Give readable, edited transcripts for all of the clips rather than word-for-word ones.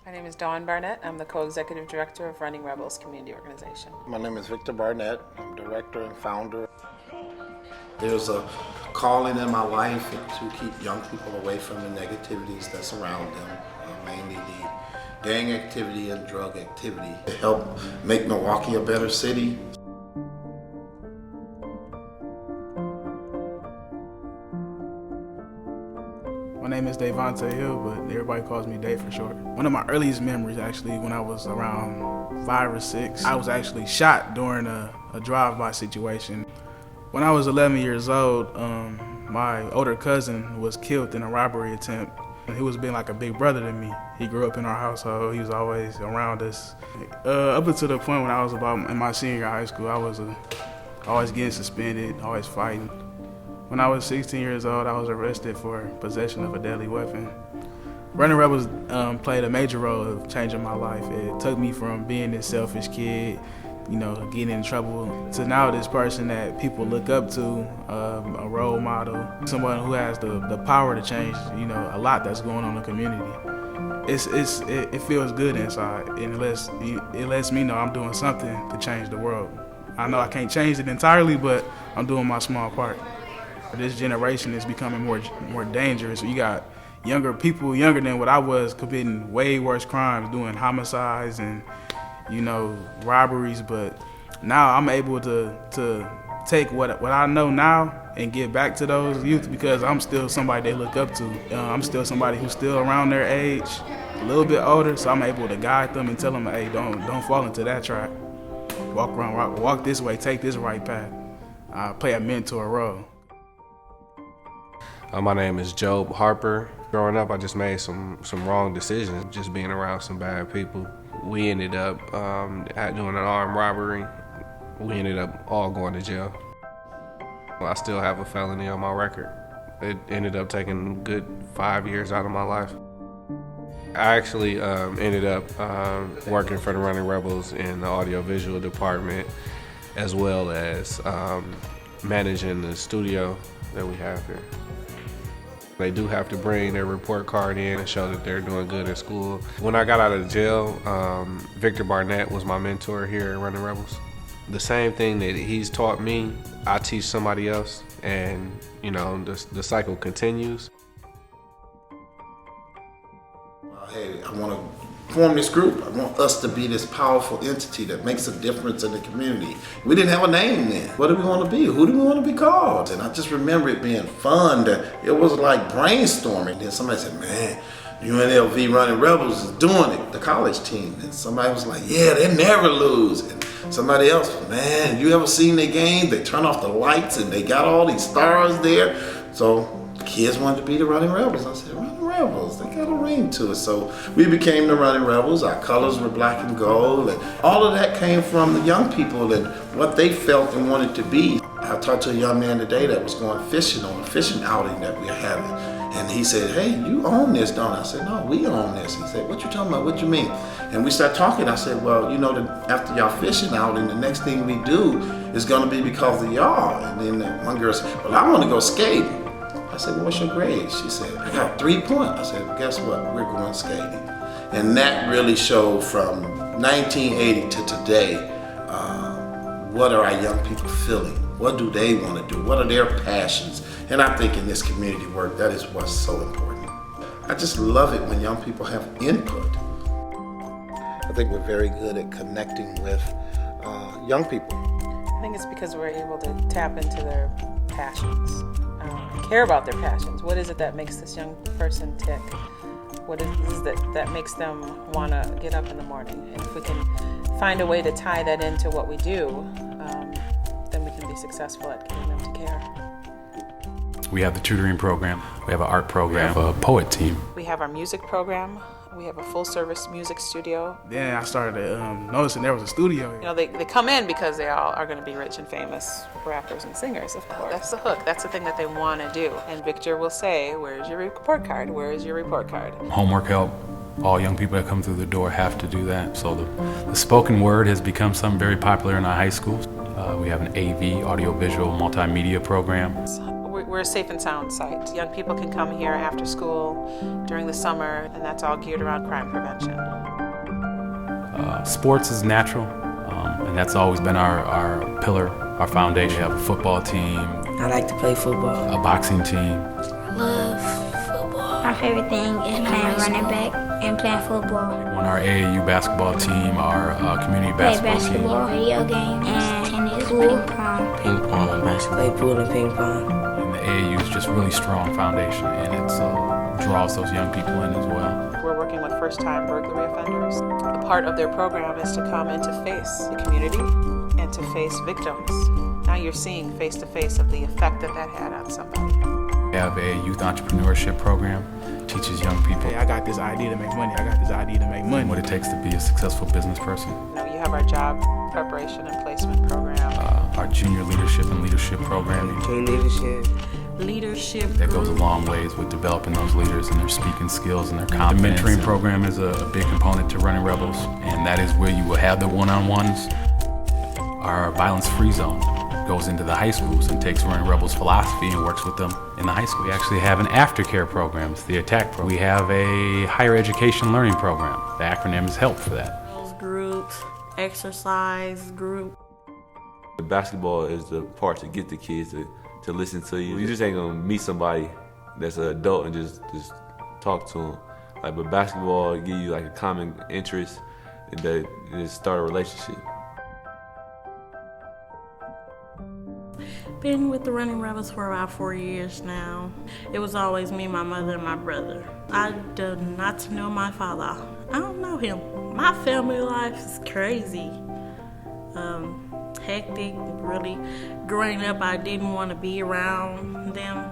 My name is Dawn Barnett. I'm the co-executive director of Running Rebels Community Organization. My name is Victor Barnett. I'm director and founder. There's a calling in my life to keep young people away from the negativities that surround them, mainly the gang activity and drug activity, to help make Milwaukee a better city. My name is Davonte Hill, but everybody calls me Dave for short. One of my earliest memories, actually, when I was around 5 or 6, I was actually shot during a drive-by situation. When I was 11 years old, my older cousin was killed in a robbery attempt. He was being like a big brother to me. He grew up in our household. He was always around us. Up until the point when I was about in my senior year of high school, I was always getting suspended, always fighting. When I was 16 years old, I was arrested for possession of a deadly weapon. Running Rebels played a major role of changing my life. It took me from being this selfish kid, getting in trouble, to now this person that people look up to, a role model, someone who has the power to change, a lot that's going on in the community. It feels good inside, and it lets me know I'm doing something to change the world. I know I can't change it entirely, but I'm doing my small part. This generation is becoming more dangerous. You got younger people, younger than what I was, committing way worse crimes, doing homicides and robberies. But now I'm able to take what I know now and give back to those youth, because I'm still somebody they look up to. I'm still somebody who's still around their age, a little bit older, so I'm able to guide them and tell them, hey, don't fall into that trap. Walk this way, take this right path. Play a mentor role. My name is Job Harper. Growing up, I just made some wrong decisions, just being around some bad people. We ended up doing an armed robbery. We ended up all going to jail. I still have a felony on my record. It ended up taking a good 5 years out of my life. I actually ended up working for the Running Rebels in the audiovisual department, as well as managing the studio that we have here. They do have to bring their report card in and show that they're doing good at school. When I got out of jail, Victor Barnett was my mentor here at Running Rebels. The same thing that he's taught me, I teach somebody else, and the cycle continues. Hey, I want to form this group. I want us to be this powerful entity that makes a difference in the community. We didn't have a name then. What do we want to be? Who do we want to be called? And I just remember it being fun. It was like brainstorming. Then somebody said, man, UNLV Running Rebels is doing it, the college team. And somebody was like, yeah, they never lose. And somebody else, man, you ever seen their game? They turn off the lights and they got all these stars there. So kids wanted to be the Running Rebels. I said, Running Rebels, they got a ring to it. So we became the Running Rebels. Our colors were black and gold. And all of that came from the young people and what they felt and wanted to be. I talked to a young man today that was going fishing on a fishing outing that we were having. And he said, hey, you own this, don't you? I said, no, we own this. He said, what you talking about? What you mean? And we started talking. I said, well, after y'all fishing outing, the next thing we do is going to be because of y'all. And then one girl said, well, I want to go skating. I said, well, what's your grade? She said, I got 3 points. I said, well, guess what? We're going skating. And that really showed from 1980 to today, what are our young people feeling? What do they want to do? What are their passions? And I think in this community work, that is what's so important. I just love it when young people have input. I think we're very good at connecting with young people. I think it's because we're able to tap into their passions, care about their passions. What is it that makes this young person tick? What is it that makes them want to get up in the morning? And if we can find a way to tie that into what we do, then we can be successful at getting them to care. We have the tutoring program, we have an art program, we have a poet team. We have our music program. We have a full-service music studio. Then I started noticing there was a studio. They come in because they all are going to be rich and famous rappers and singers, of course. That's the hook. That's the thing that they want to do. And Victor will say, where's your report card? Where is your report card? Homework help. All young people that come through the door have to do that. So the spoken word has become something very popular in our high schools. We have an AV, audiovisual multimedia program. we're a safe and sound site. Young people can come here after school, during the summer, and that's all geared around crime prevention. Sports is natural, and that's always been our pillar, our foundation. We have a football team. I like to play football. A boxing team. Love football. My favorite thing is playing running back and playing football. On our AAU basketball team, our community basketball team. Video games, and tennis, ping pong. Ping pong, basketball, play pool and ping pong. And the AAU is just really strong foundation, and it draws those young people in as well. We're working with first-time burglary offenders. A part of their program is to come and to face the community and to face victims. Now you're seeing face-to-face of the effect that had on somebody. We have a youth entrepreneurship program, teaches young people Hey, I got this idea to make money. I got this idea to make money. what it takes to be a successful business person. You have our job preparation and placement program. Our junior leadership and leadership program. Team leadership. Leadership That goes a long ways with developing those leaders and their speaking skills and their confidence. The mentoring program is a big component to Running Rebels, and that is where you will have the one-on-ones. Our violence-free zone goes into the high schools and takes Running Rebels philosophy and works with them in the high school. We actually have an aftercare program, it's the ATTACK program. We have a higher education learning program. The acronym is HELP for that. groups, exercise group. The basketball is the part to get the kids to listen to you. You just ain't gonna meet somebody that's an adult and just talk to them. But basketball give you a common interest and that just start a relationship. Been with the Running Rebels for about 4 years now. It was always me, my mother, and my brother. I do not know my father. I don't know him. My family life is crazy. Hectic, really. Growing up, I didn't want to be around them,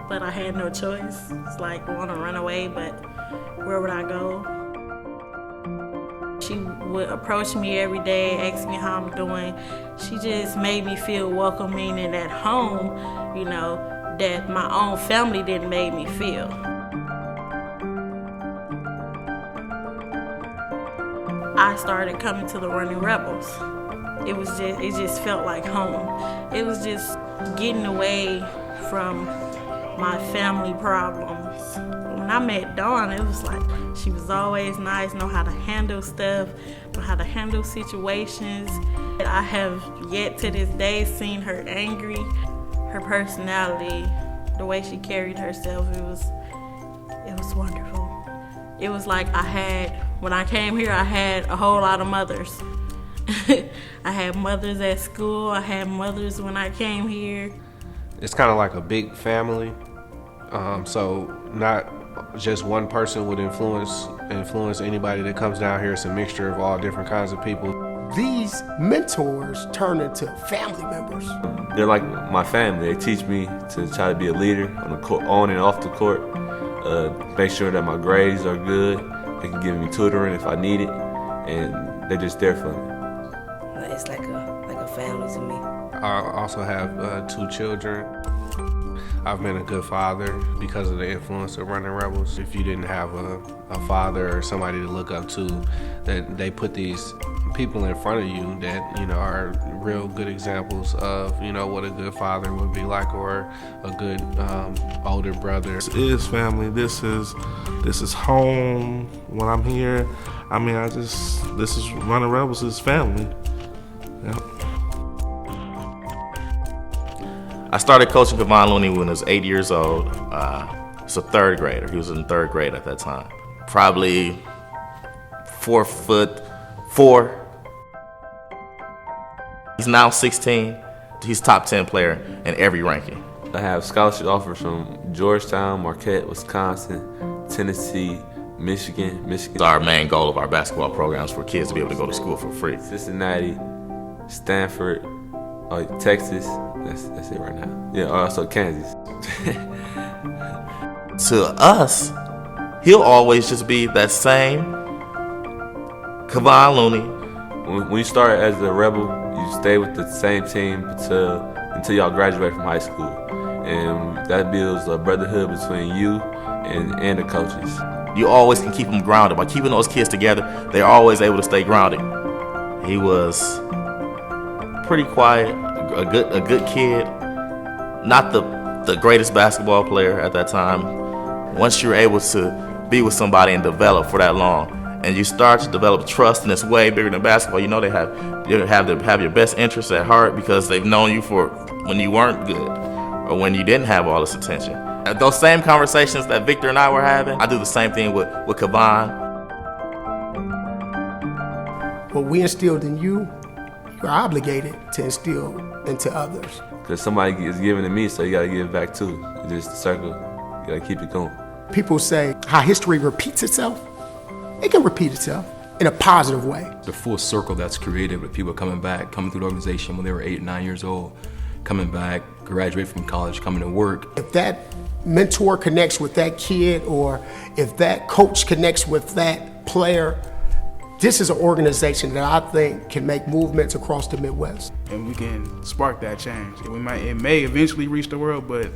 but I had no choice. It's like I want to run away, but where would I go? She would approach me every day, ask me how I'm doing. She just made me feel welcoming and at home, that my own family didn't make me feel. I started coming to the Running Rebels. It just felt like home. It was just getting away from my family problems. When I met Dawn, it was like she was always nice, know how to handle stuff, know how to handle situations. I have yet to this day seen her angry. Her personality, the way she carried herself, it was wonderful. It was like when I came here, I had a whole lot of mothers. I had mothers at school, I had mothers when I came here. It's kind of like a big family, so not just one person would influence anybody that comes down here. It's a mixture of all different kinds of people. These mentors turn into family members. They're like my family. They teach me to try to be a leader on the court, on and off the court. Make sure that my grades are good. They can give me tutoring if I need it, and they're just there for me. It's like a family to me. I also have 2 children. I've been a good father because of the influence of Running Rebels. If you didn't have a father or somebody to look up to, that they put these people in front of you that are real good examples of what a good father would be like, or a good older brother. This is family. This is home. When I'm here, this is Running Rebels is family. Yep. I started coaching Kevon Looney when I was 8 years old. He's a 3rd grader. He was in 3rd grade at that time. Probably 4'4". He's now 16. He's top 10 player in every ranking. I have scholarship offers from Georgetown, Marquette, Wisconsin, Tennessee, Michigan. Our main goal of our basketball programs for kids to be able to go to school for free. Cincinnati, Stanford, Texas. That's it right now. Yeah, also Kansas. To us, he'll always just be that same Kevon Looney. When you start as a Rebel, you stay with the same team until y'all graduate from high school. And that builds a brotherhood between you and the coaches. You always can keep them grounded. By keeping those kids together, they're always able to stay grounded. He was pretty quiet, a good kid. Not the the greatest basketball player at that time. Once you're able to be with somebody and develop for that long, and you start to develop trust, and it's way bigger than basketball. You know they have your best interests at heart because they've known you for when you weren't good or when you didn't have all this attention. Those same conversations that Victor and I were having, I do the same thing with Kevon. What we instilled in you, you're obligated to instill into others. Because somebody is giving to me, so you gotta give back too. It's just a circle. You gotta keep it going. People say how history repeats itself. It can repeat itself in a positive way. The full circle that's created with people coming back, coming through the organization when they were 8, 9 years old, coming back, graduate from college, coming to work. If that mentor connects with that kid, or if that coach connects with that player, this is an organization that I think can make movements across the Midwest. And we can spark that change. It may eventually reach the world, but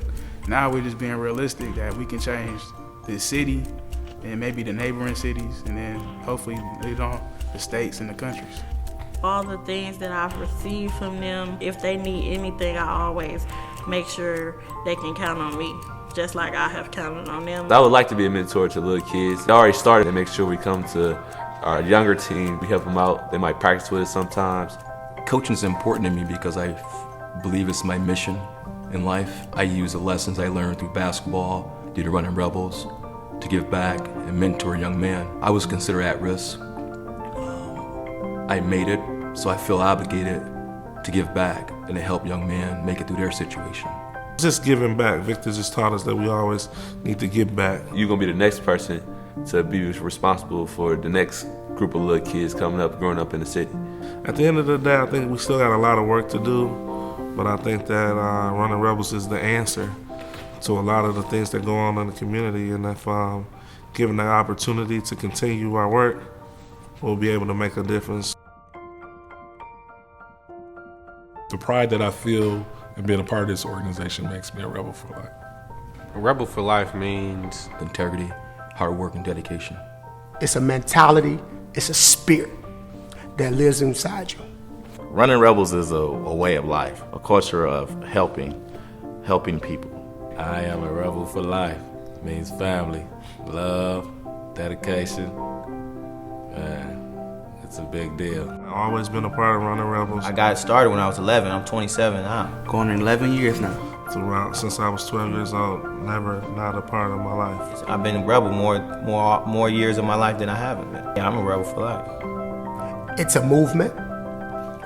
now we're just being realistic that we can change this city and maybe the neighboring cities, and then hopefully later on the states and the countries. All the things that I've received from them, if they need anything, I always make sure they can count on me, just like I have counted on them. I would like to be a mentor to little kids. I already started to make sure we come to our younger team. We help them out. They might practice with us sometimes. Coaching is important to me because I believe it's my mission in life. I use the lessons I learned through basketball, through the Running Rebels, to give back and mentor young men. I was considered at risk. I made it, so I feel obligated to give back and to help young men make it through their situation. Just giving back. Victor just taught us that we always need to give back. You're gonna be the next person to be responsible for the next group of little kids coming up, growing up in the city. At the end of the day, I think we still got a lot of work to do, but I think that Running Rebels is the answer to a lot of the things that go on in the community, and if given the opportunity to continue our work, we'll be able to make a difference. The pride that I feel in being a part of this organization makes me a rebel for life. A rebel for life means integrity, hard work, and dedication. It's a mentality, it's a spirit that lives inside you. Running Rebels is a way of life, a culture of helping people. I am a rebel for life. It means family, love, dedication. It's a big deal. I've always been a part of Running Rebels. I got started when I was 11. I'm 27 now. Going on 11 years now. Since I was 12 years old, never not a part of my life. I've been a rebel more years of my life than I haven't been. Yeah, I'm a rebel for life. It's a movement.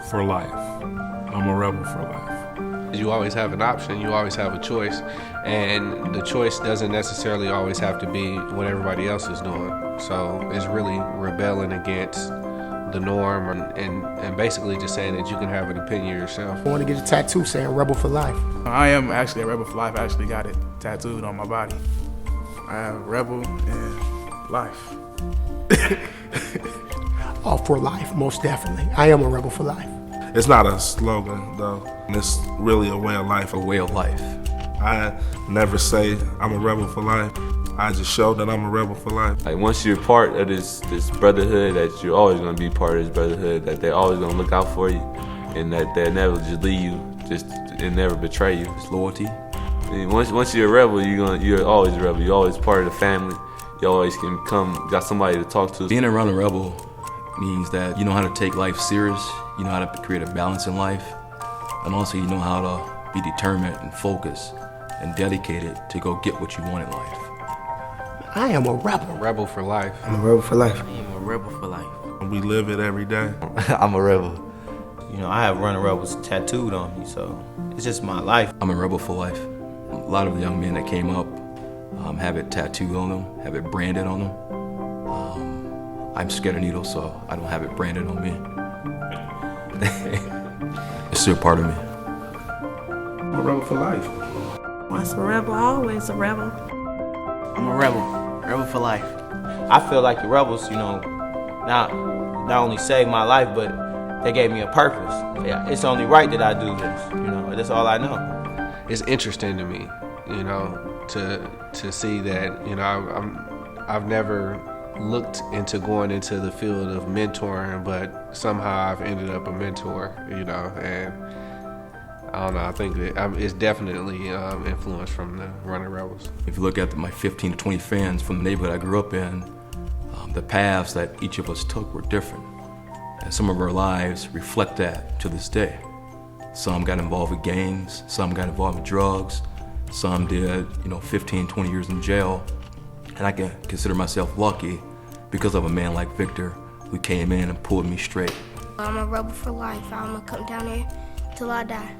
For life. I'm a rebel for life. You always have an option, you always have a choice, and the choice doesn't necessarily always have to be what everybody else is doing. So it's really rebelling against the norm and basically just saying that you can have an opinion yourself. I want to get a tattoo saying Rebel for Life. I am actually a rebel for life. I actually got it tattooed on my body. I have rebel and life. Oh, for life, most definitely. I am a rebel for life. It's not a slogan, though. It's really a way of life. A way of life. I never say I'm a rebel for life. I just show that I'm a rebel for life. Like once you're part of this brotherhood, that you're always gonna be part of this brotherhood, that they're always gonna look out for you, and that they'll never just leave you, and never betray you. It's loyalty. And once you're a rebel, you're always a rebel. You're always part of the family. You always can got somebody to talk to. Being around a rebel means that you know how to take life serious, you know how to create a balance in life, and also you know how to be determined and focused and dedicated to go get what you want in life. I am a rebel. A rebel for life. I'm a rebel for life. I am a rebel for life. We live it every day. I'm a rebel. You know, I have Running Rebels tattooed on me, so it's just my life. I'm a rebel for life. A lot of the young men that came up have it tattooed on them, have it branded on them. I'm scared of needles, so I don't have it branded on me. It's still part of me. I'm a rebel for life. Once a rebel, always a rebel. I'm a rebel. Rebel for life. I feel like the Rebels, you know, not only saved my life, but they gave me a purpose. Yeah, it's only right that I do this, you know, that's all I know. It's interesting to me, you know, to see that, you know, I've never looked into going into the field of mentoring, but somehow I've ended up a mentor, you know, and I don't know. I think it's definitely influenced from the Running Rebels. If you look at my 15 to 20 friends from the neighborhood I grew up in, the paths that each of us took were different. And some of our lives reflect that to this day. Some got involved with gangs, some got involved with drugs, some did, 15, 20 years in jail. And I can consider myself lucky because of a man like Victor who came in and pulled me straight. I'm a rebel for life. I'm gonna come down here till I die.